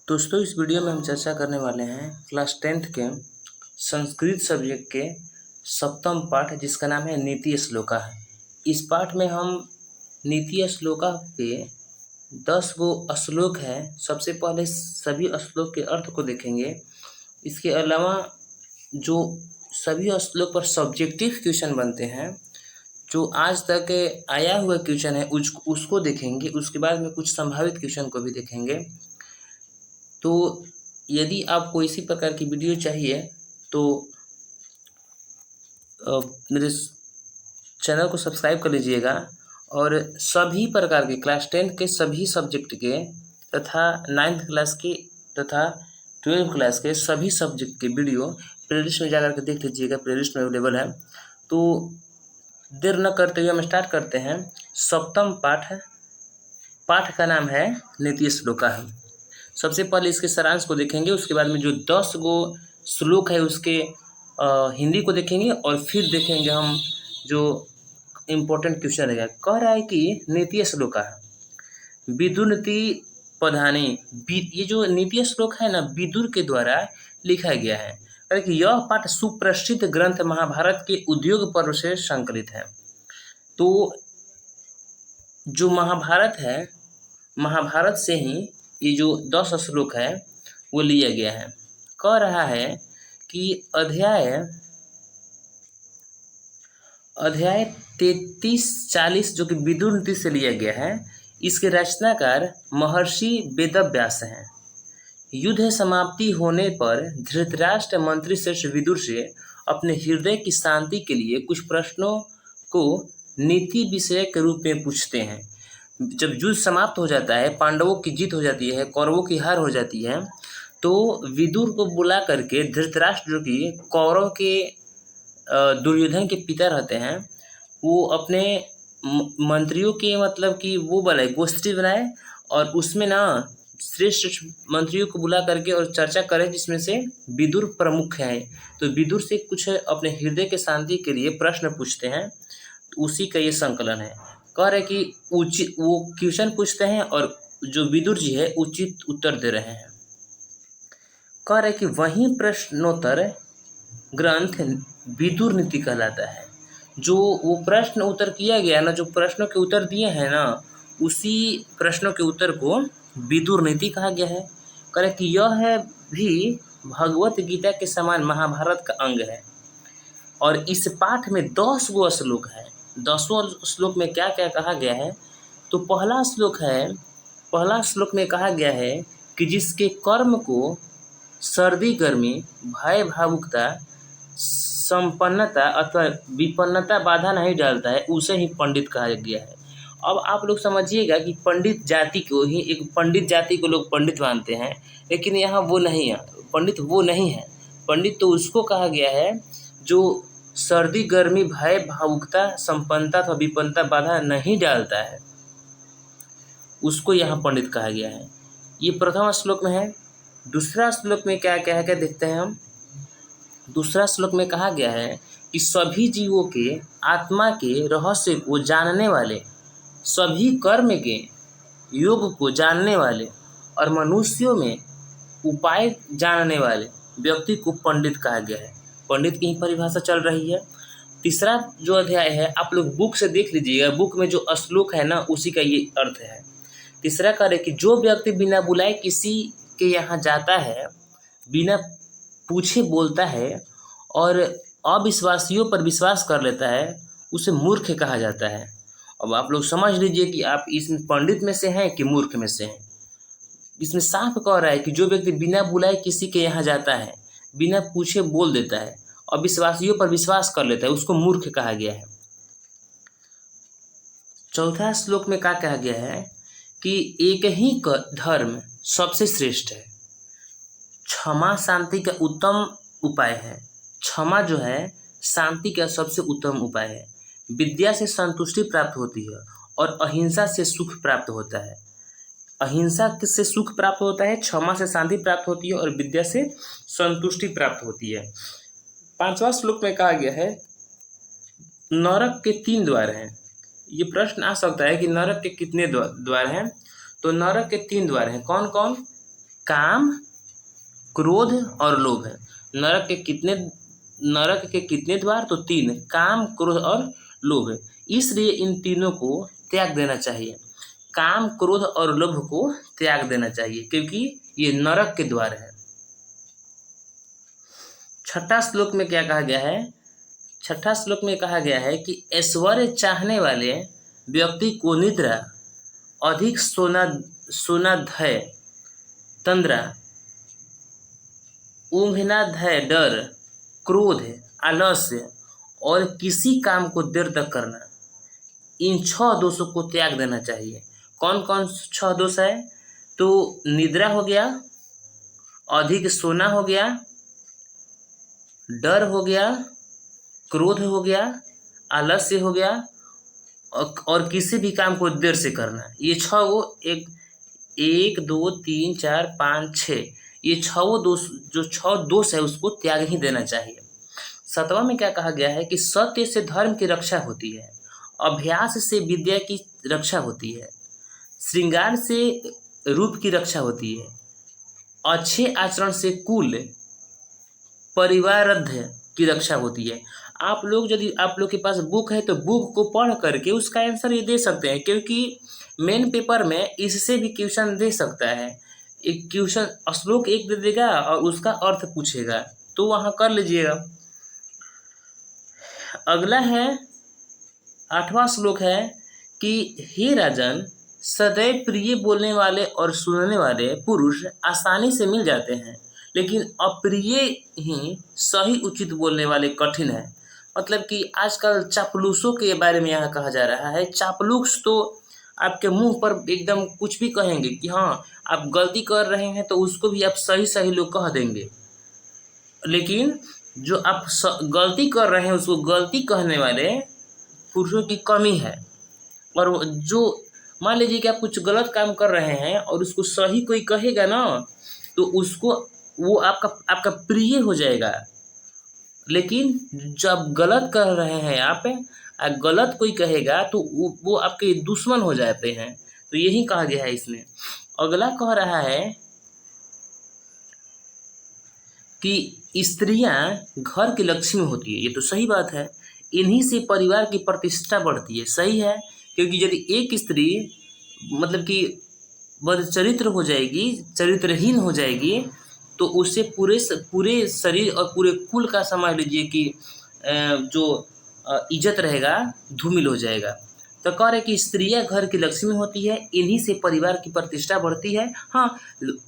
दोस्तों, इस वीडियो में हम चर्चा करने वाले हैं क्लास 10th के संस्कृत सब्जेक्ट के सप्तम पाठ, जिसका नाम है नीति श्लोका है। इस पाठ में हम नीति श्लोका के 10 गो श्लोक है। सबसे पहले सभी श्लोक के अर्थ को देखेंगे। इसके अलावा जो सभी श्लोक पर सब्जेक्टिव क्वेश्चन बनते हैं, जो आज तक आया हुआ क्वेश्चन है उसको देखेंगे। उसके बाद में कुछ संभावित क्वेश्चन को भी देखेंगे। तो यदि आपको इसी प्रकार की वीडियो चाहिए तो मेरे चैनल को सब्सक्राइब कर लीजिएगा और सभी प्रकार के क्लास 10 के सभी सब्जेक्ट के तथा 9th क्लास के तथा 12th क्लास के सभी सब्जेक्ट के वीडियो प्लेलिस्ट में जाकर के देख लीजिएगा। प्लेलिस्ट में अवेलेबल है। तो देर न करते हुए हम स्टार्ट करते हैं। सप्तम पाठ का नाम है नीति श्लोका है। सबसे पहले इसके सारांश को देखेंगे। उसके बाद में जो 10 गो श्लोक है उसके हिंदी को देखेंगे और फिर देखेंगे हम जो इम्पोर्टेंट क्वेश्चन रहेगा। कह रहा है कि नीति श्लोका है विदुरनीति पधानी। ये जो नीति श्लोक है ना, विदुर के द्वारा लिखा गया है। कह कि यह पाठ सुप्रसिद्ध ग्रंथ महाभारत के उद्योग पर्व से संकलित है। तो जो महाभारत है, महाभारत से ही ये जो 10 श्लोक है वो लिया गया है। कह रहा है कि अध्याय 33-40 जो कि विदुरनीति से लिया गया है, इसके रचनाकार महर्षि वेदव्यास हैं। युद्ध समाप्ति होने पर धृतराष्ट्र मंत्री श्रेष्ठ विदुर से अपने हृदय की शांति के लिए कुछ प्रश्नों को नीति विषय के रूप में पूछते हैं। जब युद्ध समाप्त हो जाता है, पांडवों की जीत हो जाती है, कौरवों की हार हो जाती है, तो विदुर को बुला करके धृतराष्ट्र जो कि कौरव के दुर्योधन के पिता रहते हैं, वो अपने मंत्रियों के मतलब कि वो बनाए, गोष्ठी बनाए और उसमें ना श्रेष्ठ मंत्रियों को बुला करके और चर्चा करें, जिसमें से विदुर प्रमुख हैं। तो विदुर से कुछ अपने हृदय के शांति के लिए प्रश्न पूछते हैं। तो उसी का ये संकलन है। कह रहे कि उचित वो क्वेश्चन पूछते हैं और जो विदुर जी है उचित उत्तर दे रहे हैं। कह रहे कि वही प्रश्नोत्तर ग्रंथ विदुर नीति कहलाता है। जो वो प्रश्न उत्तर किया गया ना, जो प्रश्नों के उत्तर दिए हैं ना, उसी प्रश्नों के उत्तर को विदुर नीति कहा गया है। कह रहे कि यह है भी भगवत गीता के समान महाभारत का अंग है। और इस पाठ में 10 गो श्लोक है। 10 श्लोक में क्या क्या कहा गया है? तो पहला श्लोक में कहा गया है कि जिसके कर्म को सर्दी गर्मी भय भावुकता संपन्नता अथवा विपन्नता बाधा नहीं डालता है, उसे ही पंडित कहा गया है। अब आप लोग समझिएगा कि पंडित जाति को ही, एक पंडित जाति को लोग पंडित मानते हैं, लेकिन यहाँ वो नहीं है। पंडित वो नहीं है। पंडित तो उसको कहा गया है जो सर्दी गर्मी भय भावुकता संपन्नता अथवा विपन्नता बाधा नहीं डालता है, उसको यहाँ पंडित कहा गया है। ये प्रथम श्लोक में है। दूसरा श्लोक में क्या क्या है, क्या देखते हैं हम। दूसरा श्लोक में कहा गया है कि सभी जीवों के आत्मा के रहस्य को जानने वाले, सभी कर्म के योग को जानने वाले और मनुष्यों में उपाय जानने वाले व्यक्ति को पंडित कहा गया है। पंडित की ही परिभाषा चल रही है। तीसरा जो अध्याय है, आप लोग बुक से देख लीजिएगा। बुक में जो श्लोक है ना, उसी का ये अर्थ है। तीसरा कह रहे कि जो व्यक्ति बिना बुलाए किसी के यहाँ जाता है, बिना पूछे बोलता है और अविश्वासियों पर विश्वास कर लेता है, उसे मूर्ख कहा जाता है। अब आप लोग समझ लीजिए कि आप इसमें पंडित में से हैं कि मूर्ख में से हैं। इसमें साफ कह रहा है कि जो व्यक्ति बिना बुलाए किसी के यहाँ जाता है, बिना पूछे बोल देता है और विश्वासियों पर विश्वास कर लेता है, उसको मूर्ख कहा गया है। चौथा श्लोक में क्या कहा गया है कि एक ही धर्म सबसे श्रेष्ठ है। क्षमा शांति का उत्तम उपाय है। क्षमा जो है शांति का सबसे उत्तम उपाय है। विद्या से संतुष्टि प्राप्त होती है और अहिंसा से सुख प्राप्त होता है। अहिंसा से सुख प्राप्त होता है, क्षमा से शांति प्राप्त होती है और विद्या से संतुष्टि प्राप्त होती है। 5वां श्लोक में कहा गया है नरक के 3 द्वार हैं। ये प्रश्न आ सकता है कि नरक के कितने द्वार हैं? तो नरक के 3 द्वार हैं। कौन कौन? काम, क्रोध और लोभ है। नरक के कितने द्वार? तो 3, काम, क्रोध और लोभ है। इसलिए इन तीनों को त्याग देना चाहिए। काम, क्रोध और लोभ को त्याग देना चाहिए क्योंकि ये नरक के द्वार है। छठा श्लोक में क्या कहा गया है? छठा श्लोक में कहा गया है कि ऐश्वर्य चाहने वाले व्यक्ति को निद्रा, अधिक सोनाधय तंद्रा, ऊंघनाधय डर, क्रोध, आलस्य और किसी काम को देर तक करना, इन 6 दोषों को त्याग देना चाहिए। कौन कौन 6 दोष है? तो निद्रा हो गया, अधिक सोना हो गया, डर हो गया, क्रोध हो गया, आलस्य हो गया और किसी भी काम को देर से करना। ये 6 वो 1 2 3 4 5 6, ये 6 दोष, जो 6 दोष है उसको त्याग ही देना चाहिए। 7वां में क्या कहा गया है कि सत्य से धर्म की रक्षा होती है, अभ्यास से विद्या की रक्षा होती है, श्रृंगार से रूप की रक्षा होती है, अच्छे आचरण से कुल परिवारध की रक्षा होती है। आप लोग यदि आप लोग के पास बुक है तो बुक को पढ़ करके उसका आंसर ये दे सकते हैं क्योंकि मेन पेपर में इससे भी क्वेश्चन दे सकता है। एक क्वेश्चन श्लोक 1 दे देगा और उसका अर्थ पूछेगा, तो वहाँ कर लीजिएगा। अगला है 8वां श्लोक है कि हे राजन, सदैव प्रिय बोलने वाले और सुनने वाले पुरुष आसानी से मिल जाते हैं, लेकिन अप्रिय ही सही उचित बोलने वाले कठिन है। मतलब कि आजकल चापलूसों के बारे में यहाँ कहा जा रहा है। चापलूस तो आपके मुंह पर एकदम कुछ भी कहेंगे कि हाँ आप गलती कर रहे हैं तो उसको भी आप सही सही लोग कह देंगे, लेकिन जो आप गलती कर रहे हैं उसको गलती कहने वाले पुरुषों की कमी है। और जो मान लीजिए कि आप कुछ गलत काम कर रहे हैं और उसको सही कोई कहेगा ना तो उसको वो आपका प्रिय हो जाएगा, लेकिन जब गलत कर रहे हैं आप गलत कोई कहेगा तो वो आपके दुश्मन हो जाते हैं। तो यही कहा गया है इसमें। अगला कह रहा है कि स्त्रियां घर की लक्ष्मी होती है। ये तो सही बात है, इन्हीं से परिवार की प्रतिष्ठा बढ़ती है। सही है, क्योंकि यदि एक स्त्री मतलब कि बदचरित्र हो जाएगी, चरित्रहीन हो जाएगी, तो उससे पूरे शरीर और पूरे कुल का समझ लीजिए कि जो इज्जत रहेगा धूमिल हो जाएगा। तो कह रहे कि स्त्रियां घर की लक्ष्मी होती है, इन्हीं से परिवार की प्रतिष्ठा बढ़ती है। हाँ,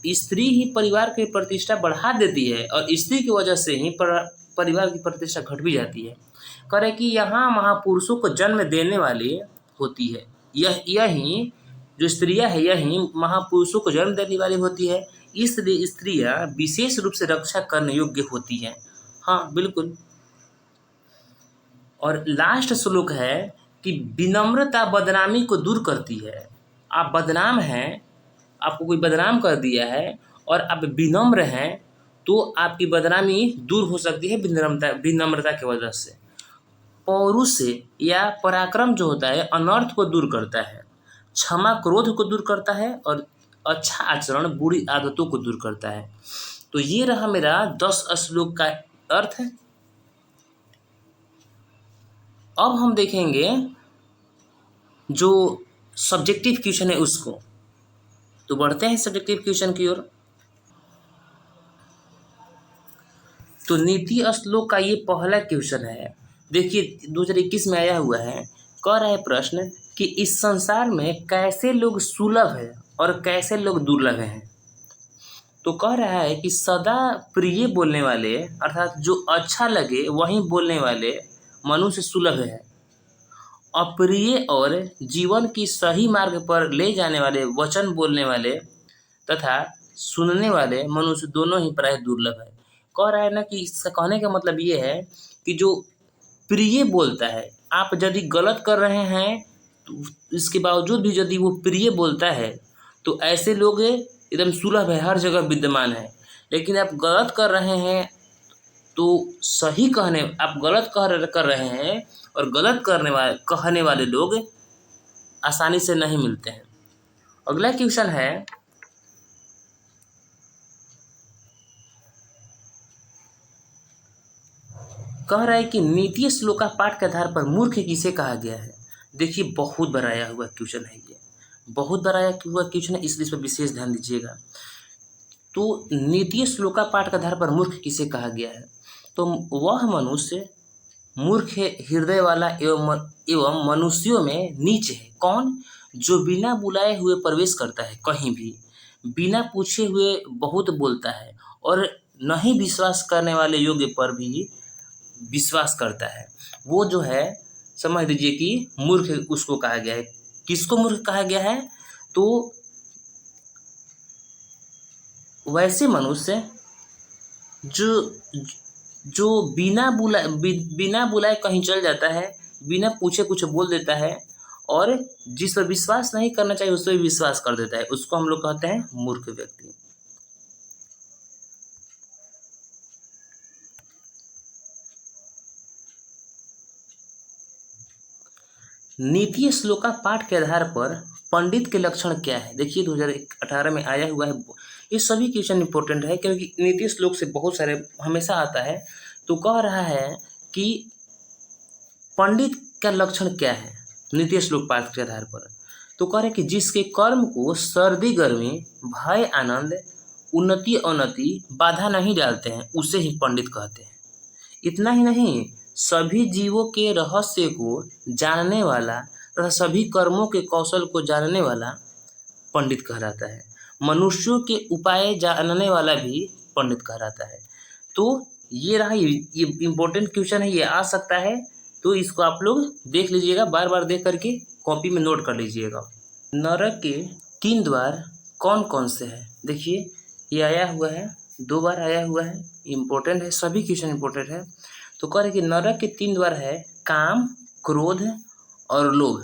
स्त्री ही परिवार की प्रतिष्ठा बढ़ा देती है और स्त्री की वजह से ही परिवार की प्रतिष्ठा घट भी जाती है। कह रहे कि यहाँ महापुरुषों को जन्म देने वाली होती है, यही जो स्त्रियां है यही महापुरुषों को जन्म देने वाली होती है, इसलिए स्त्रियां विशेष रूप से रक्षा करने योग्य होती हैं। हाँ बिल्कुल। और लास्ट श्लोक है कि विनम्रता बदनामी को दूर करती है। आप बदनाम हैं, आपको कोई बदनाम कर दिया है और आप विनम्र हैं तो आपकी बदनामी दूर हो सकती है विनम्रता की वजह से। पौरुष या पराक्रम जो होता है अनर्थ को दूर करता है, क्षमा क्रोध को दूर करता है और अच्छा आचरण बुरी आदतों को दूर करता है। तो ये रहा मेरा 10 श्लोक का अर्थ। अब हम देखेंगे जो सब्जेक्टिव क्वेश्चन है उसको। तो बढ़ते हैं सब्जेक्टिव क्वेश्चन की ओर। तो नीति श्लोक का ये पहला क्वेश्चन है। देखिए 2021 में आया हुआ है। कह रहा है प्रश्न कि इस संसार में कैसे लोग सुलभ है और कैसे लोग दुर्लभ हैं। तो कह रहा है कि सदा प्रिय बोलने वाले अर्थात जो अच्छा लगे वही बोलने वाले मनुष्य सुलभ है। अप्रिय और जीवन की सही मार्ग पर ले जाने वाले वचन बोलने वाले तथा सुनने वाले मनुष्य दोनों ही प्राय दुर्लभ है। कह रहा है ना कि इसका कहने का मतलब ये है कि जो प्रिय बोलता है, आप यदि गलत कर रहे हैं तो इसके बावजूद भी यदि वो प्रिय बोलता है तो ऐसे लोग एकदम सुलभ है, हर जगह विद्यमान है। लेकिन आप गलत कर रहे हैं तो सही कहने आप गलत कर रहे हैं और गलत कहने वाले लोग आसानी से नहीं मिलते हैं। अगला क्वेश्चन है कह रहा है कि नीति श्लोका पाठ के आधार पर मूर्ख किसे कहा गया है। देखिए बहुत बार आया हुआ क्वेश्चन है, ये बहुत बार आया हुआ क्वेश्चन है, इसलिए इस पर विशेष ध्यान दीजिएगा। तो नीति श्लोका पाठ के आधार पर मूर्ख किसे कहा गया है, तो वह मनुष्य मूर्ख हृदय वाला एवं मनुष्यों में नीच है। कौन? जो बिना बुलाए हुए प्रवेश करता है कहीं भी, बिना पूछे हुए बहुत बोलता है और नहीं विश्वास करने वाले योग्य पर भी विश्वास करता है, वो जो है समझ लीजिए कि मूर्ख उसको कहा गया है। किसको मूर्ख कहा गया है? तो वैसे मनुष्य जो बिना बुलाए कहीं चल जाता है, बिना पूछे कुछ बोल देता है और जिस पर विश्वास नहीं करना चाहिए उस पर विश्वास कर देता है, उसको हम लोग कहते हैं मूर्ख व्यक्ति। नीति श्लोका पाठ के आधार पर पंडित के लक्षण क्या है। देखिए 2018 में आया हुआ है, ये सभी क्वेश्चन इंपॉर्टेंट है क्योंकि नीति श्लोक से बहुत सारे हमेशा आता है। तो कह रहा है कि पंडित का लक्षण क्या है नीति श्लोक पाठ के आधार पर, तो कह रहे कि जिसके कर्म को सर्दी गर्मी भय आनंद उन्नति अवनति बाधा नहीं डालते हैं उसे ही पंडित कहते हैं। इतना ही नहीं, सभी जीवों के रहस्य को जानने वाला तथा सभी कर्मों के कौशल को जानने वाला पंडित कहलाता है। मनुष्यों के उपाय जानने वाला भी पंडित कहलाता है। तो ये रहा, ये इम्पोर्टेंट क्वेश्चन है, ये आ सकता है, तो इसको आप लोग देख लीजिएगा, बार बार देख करके कॉपी में नोट कर लीजिएगा। नरक के 3 द्वार कौन कौन से हैं। देखिए ये आया हुआ है, 2 बार आया हुआ है, इम्पोर्टेंट है, सभी क्वेश्चन इम्पोर्टेंट है। तो कह रहे कि नरक के 3 द्वार है काम क्रोध और लोभ।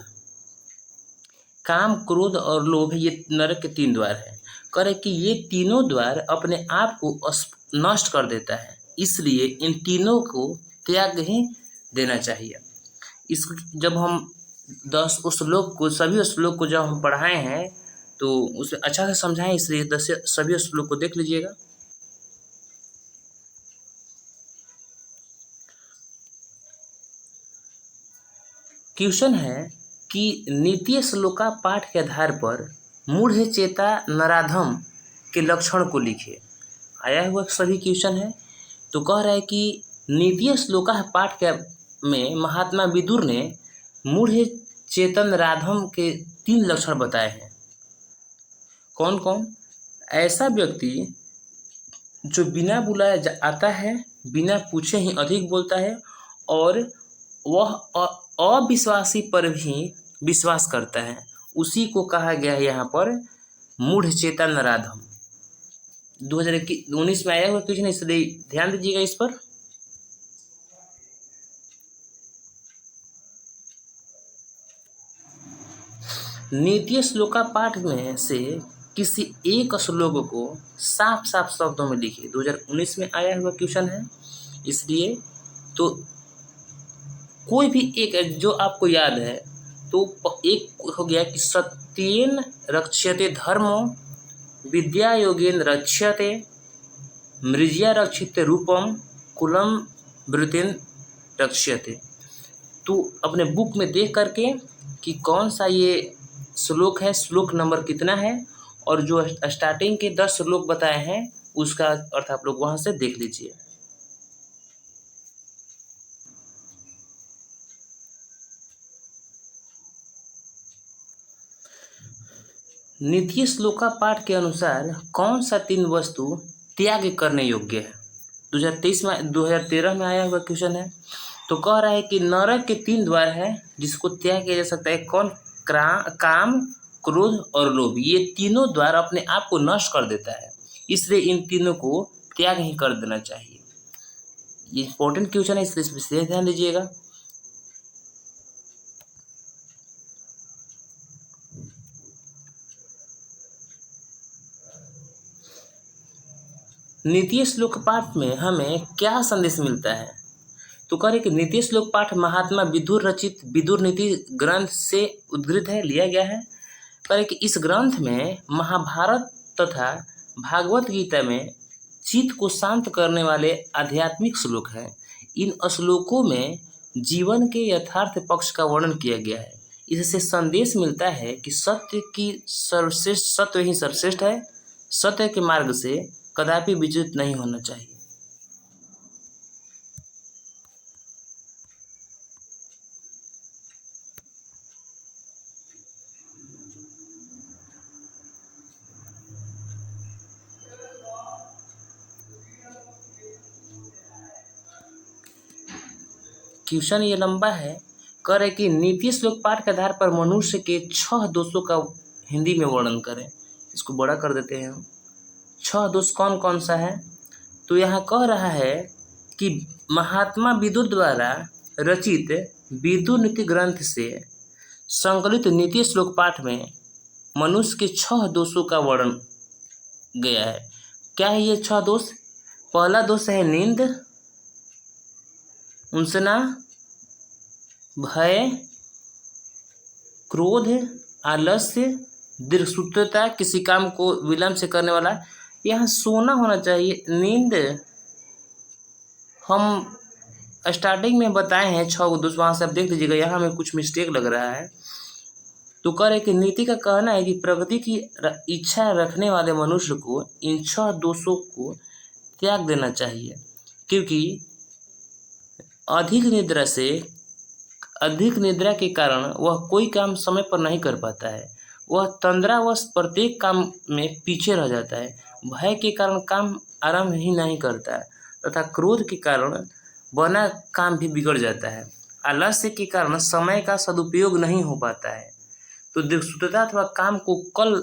काम क्रोध और लोभ ये नरक के 3 द्वार है। कह रहे कि ये तीनों द्वार अपने आप को नष्ट कर देता है, इसलिए इन तीनों को त्याग ही देना चाहिए। इस जब हम 10 श्लोक को सभी श्लोक को जब हम पढ़ाए हैं तो उसे अच्छा से समझाएं, इसलिए 10 सभी श्लोक को देख लीजिएगा। क्वेश्चन है कि नीति श्लोका पाठ के आधार पर मूढ़ चेता नराधम के लक्षण को लिखे। आया हुआ सभी क्वेश्चन है। तो कह रहा है कि नीति श्लोका पाठ के में महात्मा विदुर ने मूढ़ चेतन राधम के 3 लक्षण बताए हैं। कौन कौन? ऐसा व्यक्ति जो बिना बुलाए आता है, बिना पूछे ही अधिक बोलता है और वह अविश्वासी पर भी विश्वास करता है, उसी को कहा गया है यहाँ पर मूढ़ चेता नराधम। 2019 में आया हुआ क्वेश्चन, इसलिए ध्यान दीजिएगा इस पर। नीति श्लोका पाठ में से किसी एक श्लोक को साफ साफ शब्दों में लिखिए। 2019 में आया हुआ क्वेश्चन है, इसलिए तो कोई भी एक जो आपको याद है, तो एक हो गया कि सत्येन रक्ष्यते धर्मो विद्या योगेन रक्ष्यते मृज्या रक्षिते रूपम कुलम वृत्तिन रक्ष्यते। तो अपने बुक में देख करके कि कौन सा ये श्लोक है, श्लोक नंबर कितना है, और जो स्टार्टिंग के 10 श्लोक बताए हैं उसका अर्थ आप लोग वहाँ से देख लीजिए। नीति श्लोका पाठ के अनुसार कौन सा 3 वस्तु त्याग करने योग्य है। 2013 में आया हुआ क्वेश्चन है। तो कह रहा है कि नरक के 3 द्वार है जिसको त्याग किया जा सकता है। कौन? काम क्रोध और लोभ। ये तीनों द्वार अपने आप को नष्ट कर देता है, इसलिए इन तीनों को त्याग ही कर देना चाहिए। ये इंपॉर्टेंट क्वेश्चन है, इसलिए विशेष ध्यान दीजिएगा। नीति श्लोक पाठ में हमें क्या संदेश मिलता है। तो कह रहे कि नीति श्लोक पाठ महात्मा विदुर रचित विदुर नीति ग्रंथ से उद्धृत है, लिया गया है। कह रहे कि इस ग्रंथ में महाभारत तथा भागवत गीता में चित्त को शांत करने वाले आध्यात्मिक श्लोक हैं। इन श्लोकों में जीवन के यथार्थ पक्ष का वर्णन किया गया है। इससे संदेश मिलता है कि सत्य ही सर्वश्रेष्ठ है। सत्य के मार्ग से कदापि विचलित नहीं होना चाहिए। क्वेश्चन ये लंबा है। कह रहे कि नीति श्लोक पाठ के आधार पर मनुष्य के 6 दोषों का हिंदी में वर्णन करें। इसको बड़ा कर देते हैं हम। 6 दोष कौन कौन सा है? तो यहाँ कह रहा है कि महात्मा विदुर द्वारा रचित विदुर नीति ग्रंथ से संकलित नीति श्लोक पाठ में मनुष्य के 6 दोषों का वर्णन गया है। क्या है ये 6 दोष? पहला दोष है नींद, उनसना, भय, क्रोध, आलस्य, दीर्घसूत्रता, किसी काम को विलंब से करने वाला। यहाँ सोना होना चाहिए। नींद हम स्टार्टिंग में बताए हैं 6 दोष, वहाँ से आप देख लीजिएगा। यहाँ हमें कुछ मिस्टेक लग रहा है। तो कह रहे कि नीति का कहना है कि प्रगति की इच्छा रखने वाले मनुष्य को इन 6 दोषों को त्याग देना चाहिए, क्योंकि अधिक निद्रा के कारण वह कोई काम समय पर नहीं कर पाता है। वह तंद्रावश प्रत्येक काम में पीछे रह जाता है। भय के कारण काम आरंभ ही नहीं करता तथा क्रोध के कारण बना काम भी बिगड़ जाता है। आलस्य के कारण समय का सदुपयोग नहीं हो पाता है। तो दीर्घसूत्रता अथवा काम को कल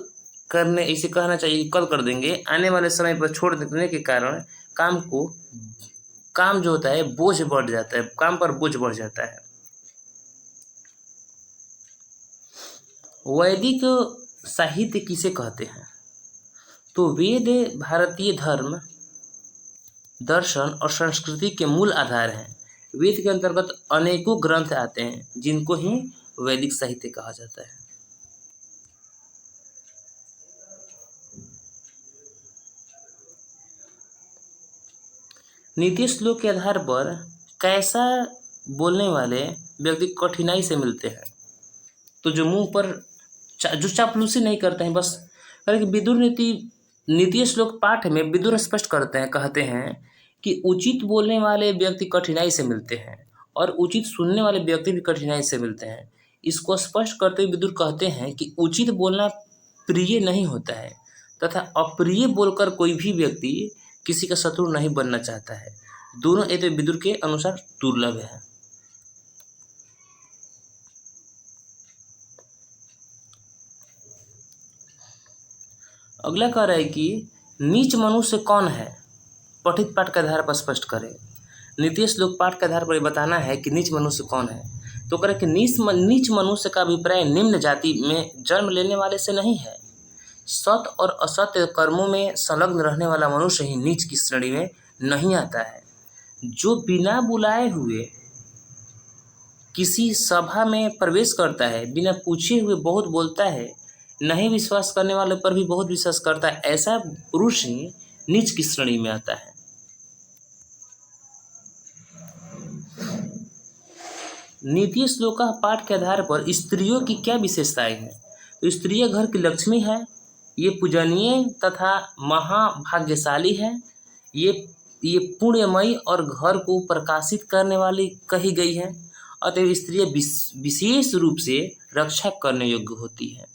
करने, इसे कहना चाहिए कल कर देंगे, आने वाले समय पर छोड़ देने के कारण काम जो होता है बोझ बढ़ जाता है, काम पर बोझ बढ़ जाता है। वैदिक साहित्य किसे कहते हैं? तो वेद भारतीय धर्म, दर्शन और संस्कृति के मूल आधार हैं। वेद के अंतर्गत अनेकों ग्रंथ आते हैं जिनको ही वैदिक साहित्य कहा जाता है। नीति श्लोक के आधार पर कैसा बोलने वाले व्यक्ति कठिनाई से मिलते हैं? तो जो मुंह पर जो चापलूसी नहीं करते हैं, बस विदुर नीति श्लोक पाठ में विदुर स्पष्ट करते हैं, कहते हैं कि उचित बोलने वाले व्यक्ति कठिनाई से मिलते हैं और उचित सुनने वाले व्यक्ति भी कठिनाई से मिलते हैं। इसको स्पष्ट करते हुए विदुर कहते हैं कि उचित बोलना प्रिय नहीं होता है तथा अप्रिय बोलकर कोई भी व्यक्ति किसी का शत्रु नहीं बनना चाहता है। दोनों ये तो विदुर के अनुसार दुर्लभ है। अगला कह रहा है कि नीच मनुष्य कौन है? पठित पाठ के आधार पर स्पष्ट करें। नीति श्लोक पाठ के आधार पर बताना है कि नीच मनुष्य कौन है। तो कह रहे कि नीच मनुष्य का अभिप्राय निम्न जाति में जन्म लेने वाले से नहीं है। सत और असत्य कर्मों में संलग्न रहने वाला मनुष्य ही नीच की श्रेणी में नहीं आता है। जो बिना बुलाए हुए किसी सभा में प्रवेश करता है, बिना पूछे हुए बहुत बोलता है, नहीं विश्वास करने वाले पर भी बहुत विश्वास करता है, ऐसा पुरुष ही नीच की श्रेणी में आता है। नीति श्लोक पाठ के आधार पर स्त्रियों की क्या विशेषताएं हैं? तो स्त्रियां घर की लक्ष्मी है, ये पूजनीय तथा महाभाग्यशाली है, ये पुण्यमयी और घर को प्रकाशित करने वाली कही गई है। अतः स्त्रियां विशेष रूप से रक्षा करने योग्य होती है।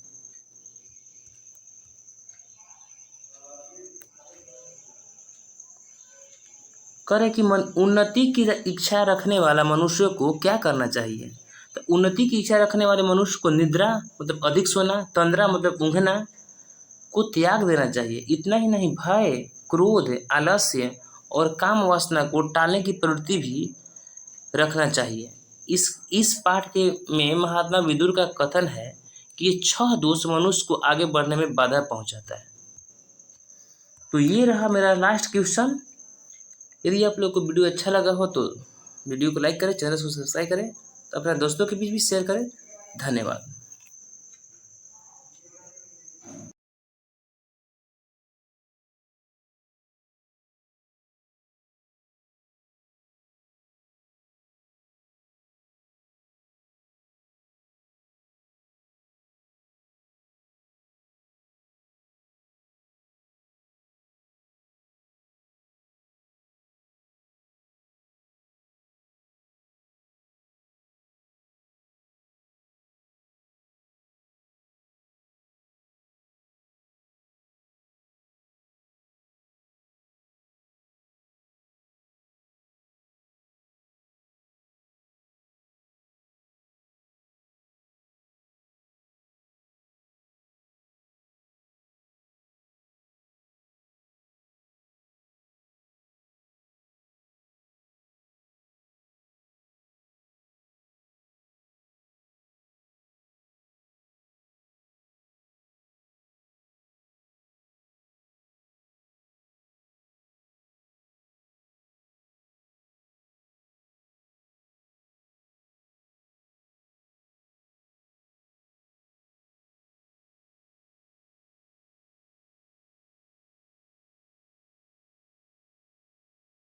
करें कि उन्नति की इच्छा रखने वाला मनुष्य को क्या करना चाहिए? तो उन्नति की इच्छा रखने वाले मनुष्य को निद्रा मतलब अधिक सोना, तंद्रा मतलब ऊँघना को त्याग देना चाहिए। इतना ही नहीं, भय, क्रोध, आलस्य और काम वासना को टालने की प्रवृत्ति भी रखना चाहिए। इस पाठ के में महात्मा विदुर का कथन है कि ये 6 दोष मनुष्य को आगे बढ़ने में बाधा पहुंचाता है। तो ये रहा मेरा लास्ट क्वेश्चन। यदि आप लोग को वीडियो अच्छा लगा हो तो वीडियो को लाइक करें, चैनल को सब्सक्राइब करें, तो अपने दोस्तों के बीच भी शेयर करें। धन्यवाद।